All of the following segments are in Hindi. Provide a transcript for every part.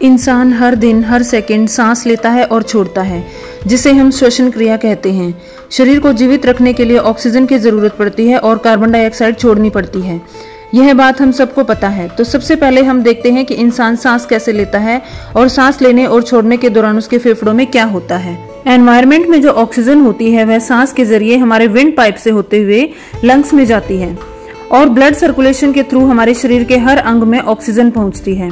इंसान हर दिन हर सेकंड सांस लेता है और छोड़ता है, जिसे हम श्वसन क्रिया कहते हैं। शरीर को जीवित रखने के लिए ऑक्सीजन की जरूरत पड़ती है और कार्बन डाइऑक्साइड छोड़नी पड़ती है। यह बात हम सबको पता है। तो सबसे पहले हम देखते हैं कि इंसान सांस कैसे लेता है और सांस लेने और छोड़ने के दौरान उसके फेफड़ों में क्या होता है। एनवायरनमेंट में जो ऑक्सीजन होती है वह सांस के जरिए हमारे विंड पाइप से होते हुए लंग्स में जाती है और ब्लड सर्कुलेशन के थ्रू हमारे शरीर के हर अंग में ऑक्सीजन पहुंचती है।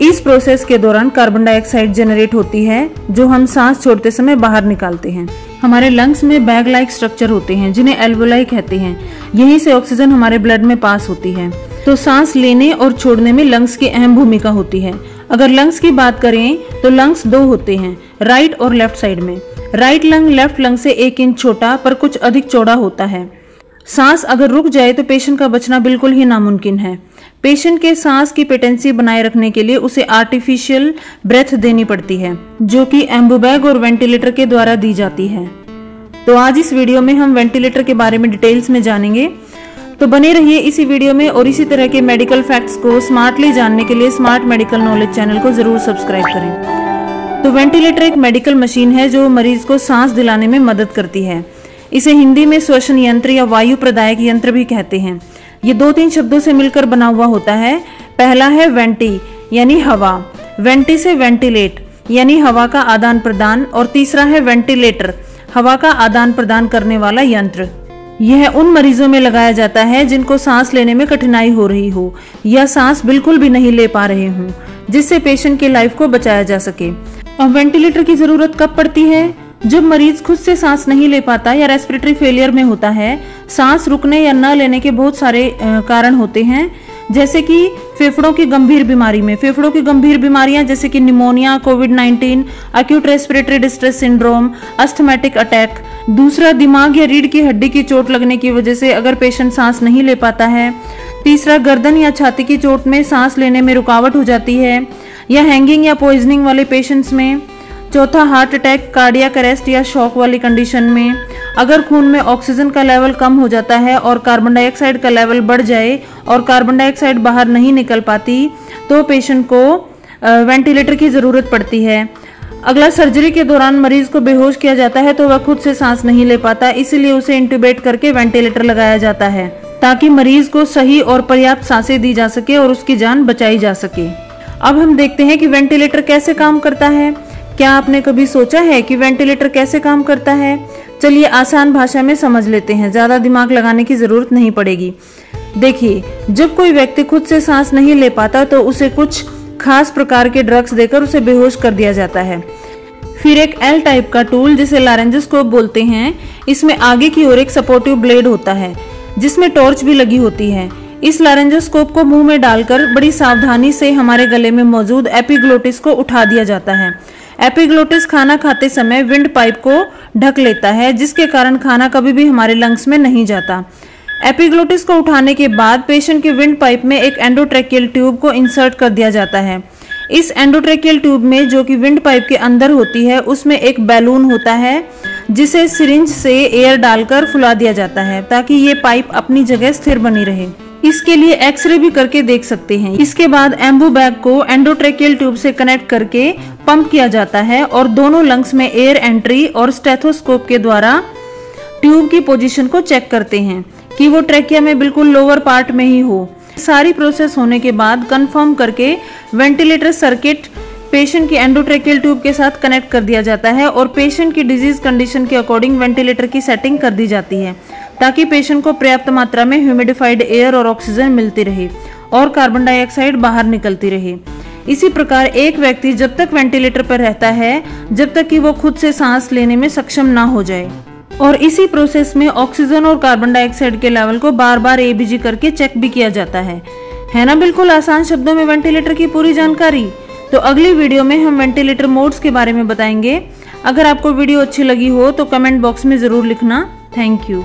इस प्रोसेस के दौरान कार्बन डाइऑक्साइड जनरेट होती है, जो हम सांस छोड़ते समय बाहर निकालते हैं। हमारे लंग्स में बैग लाइक स्ट्रक्चर होते हैं, जिन्हें एल्वोलाई कहते हैं। यहीं से ऑक्सीजन हमारे ब्लड में पास होती है। तो सांस लेने और छोड़ने में लंग्स की अहम भूमिका होती है। अगर लंग्स की बात करें तो लंग्स दो होते हैं, राइट और लेफ्ट साइड में। राइट लंग लेफ्ट लंग से 1 इंच छोटा पर कुछ अधिक चौड़ा होता है। सांस अगर रुक जाए तो पेशेंट का बचना बिल्कुल ही नामुमकिन है। पेशेंट के सांस की पेटेंसी बनाए रखने के लिए उसे आर्टिफिशियल ब्रेथ देनी पड़ती है, जो कि एम्बुबैग और वेंटिलेटर के द्वारा दी जाती है। तो आज इस वीडियो में हम वेंटिलेटर के बारे में डिटेल्स में जानेंगे। तो बने रहिए इसी वीडियो में और इसी तरह के मेडिकल फैक्ट्स को स्मार्टली जानने के लिए स्मार्ट मेडिकल नॉलेज चैनल को जरूर सब्सक्राइब करें। तो वेंटिलेटर एक मेडिकल मशीन है जो मरीज को सांस दिलाने में मदद करती है। इसे हिंदी में श्वसन यंत्र या वायु प्रदायक यंत्र भी कहते हैं। ये 2-3 शब्दों से मिलकर बना हुआ होता है। पहला है वेंटी यानी हवा, वेंटी से वेंटिलेट यानी हवा का आदान प्रदान, और तीसरा है वेंटिलेटर, हवा का आदान प्रदान करने वाला यंत्र। यह उन मरीजों में लगाया जाता है जिनको सांस लेने में कठिनाई हो रही हो या सांस बिल्कुल भी नहीं ले पा रहे हों, जिससे पेशेंट की लाइफ को बचाया जा सके। अब वेंटिलेटर की जरूरत कब पड़ती है? जब मरीज खुद से सांस नहीं ले पाता या रेस्पिरेटरी फेलियर में होता है। सांस रुकने या न लेने के बहुत सारे कारण होते हैं, जैसे कि फेफड़ों की गंभीर बीमारी में। फेफड़ों की गंभीर बीमारियां जैसे कि निमोनिया, कोविड-19, acute respiratory distress syndrome, asthmatic attack. दूसरा, दिमाग या रीढ़ की हड्डी की चोट लगने की वजह से अगर पेशेंट सांस नहीं ले पाता है। तीसरा, गर्दन या छाती की चोट में सांस लेने में रुकावट हो जाती है, या हैंगिंग या पॉइजनिंग वाले पेशेंट्स में। चौथा, हार्ट अटैक, कार्डियक अरेस्ट या शॉक वाली कंडीशन में। अगर खून में ऑक्सीजन का लेवल कम हो जाता है और कार्बन डाइऑक्साइड का लेवल बढ़ जाए और कार्बन डाइऑक्साइड बाहर नहीं निकल पाती, तो पेशेंट को वेंटिलेटर की जरूरत पड़ती है। अगला, सर्जरी के दौरान मरीज को बेहोश किया जाता है तो वह खुद से सांस नहीं ले पाता, इसीलिए उसे इंट्यूबेट करके वेंटिलेटर लगाया जाता है, ताकि मरीज को सही और पर्याप्त सांसें दी जा सके और उसकी जान बचाई जा सके। अब हम देखते हैं कि वेंटिलेटर कैसे काम करता है। क्या आपने कभी सोचा है कि वेंटिलेटर कैसे काम करता है? चलिए आसान भाषा में समझ लेते हैं, ज्यादा दिमाग लगाने की जरूरत नहीं पड़ेगी। देखिए, जब कोई व्यक्ति खुद से सांस नहीं ले पाता तो उसे कुछ खास प्रकार के ड्रग्स देकर उसे बेहोश कर दिया जाता है। फिर एक एल टाइप का टूल, जिसे लारेंजोस्कोप बोलते हैं, इसमें आगे की ओर एक सपोर्टिव ब्लेड होता है जिसमें टॉर्च भी लगी होती है। इस लारेंजोस्कोप को मुंह में डालकर बड़ी सावधानी से हमारे गले में मौजूद एपिग्लोटिस को उठा दिया जाता है। एपिग्लोटिस खाना खाते समय विंड पाइप को ढक लेता है, जिसके कारण खाना कभी भी हमारे लंग्स में नहीं जाता। एपिग्लोटिस को उठाने के बाद पेशेंट के विंड पाइप में एक एंडोट्रैकियल ट्यूब को इंसर्ट कर दिया जाता है। इस एंडोट्रैकियल ट्यूब में, जो कि विंड पाइप के अंदर होती है, उसमें एक बैलून होता है जिसे सिरिंज से एयर डालकर फुला दिया जाता है, ताकि ये पाइप अपनी जगह स्थिर बनी रहे। इसके लिए एक्सरे भी करके देख सकते हैं। इसके बाद एम्बुबैग को एंडोट्रैकियल ट्यूब से कनेक्ट करके पंप किया जाता है और दोनों लंग्स में एयर एंट्री और स्टेथोस्कोप के द्वारा ट्यूब की पोजीशन को चेक करते हैं कि वो ट्रैकिया में बिल्कुल लोअर पार्ट में ही हो। सारी प्रोसेस होने के बाद कंफर्म करके वेंटिलेटर सर्किट पेशेंट की एंडोट्रैकियल ट्यूब के साथ कनेक्ट कर दिया जाता है और पेशेंट की डिजीज कंडीशन के अकॉर्डिंग वेंटिलेटर की सेटिंग कर दी जाती है, ताकि पेशेंट को पर्याप्त मात्रा में ह्यूमिडिफाइड एयर और ऑक्सीजन मिलती रहे और कार्बन डाइऑक्साइड बाहर निकलती रहे। इसी प्रकार एक व्यक्ति जब तक वेंटिलेटर पर रहता है, जब तक कि वो खुद से सांस लेने में सक्षम ना हो जाए। और इसी प्रोसेस में ऑक्सीजन और कार्बन डाइऑक्साइड के लेवल को बार बार एबीजी करके चेक भी किया जाता है ना? बिल्कुल आसान शब्दों में वेंटिलेटर की पूरी जानकारी। तो अगली वीडियो में हम वेंटिलेटर मोड्स के बारे में बताएंगे। अगर आपको वीडियो अच्छी लगी हो तो कमेंट बॉक्स में जरूर लिखना। Thank you.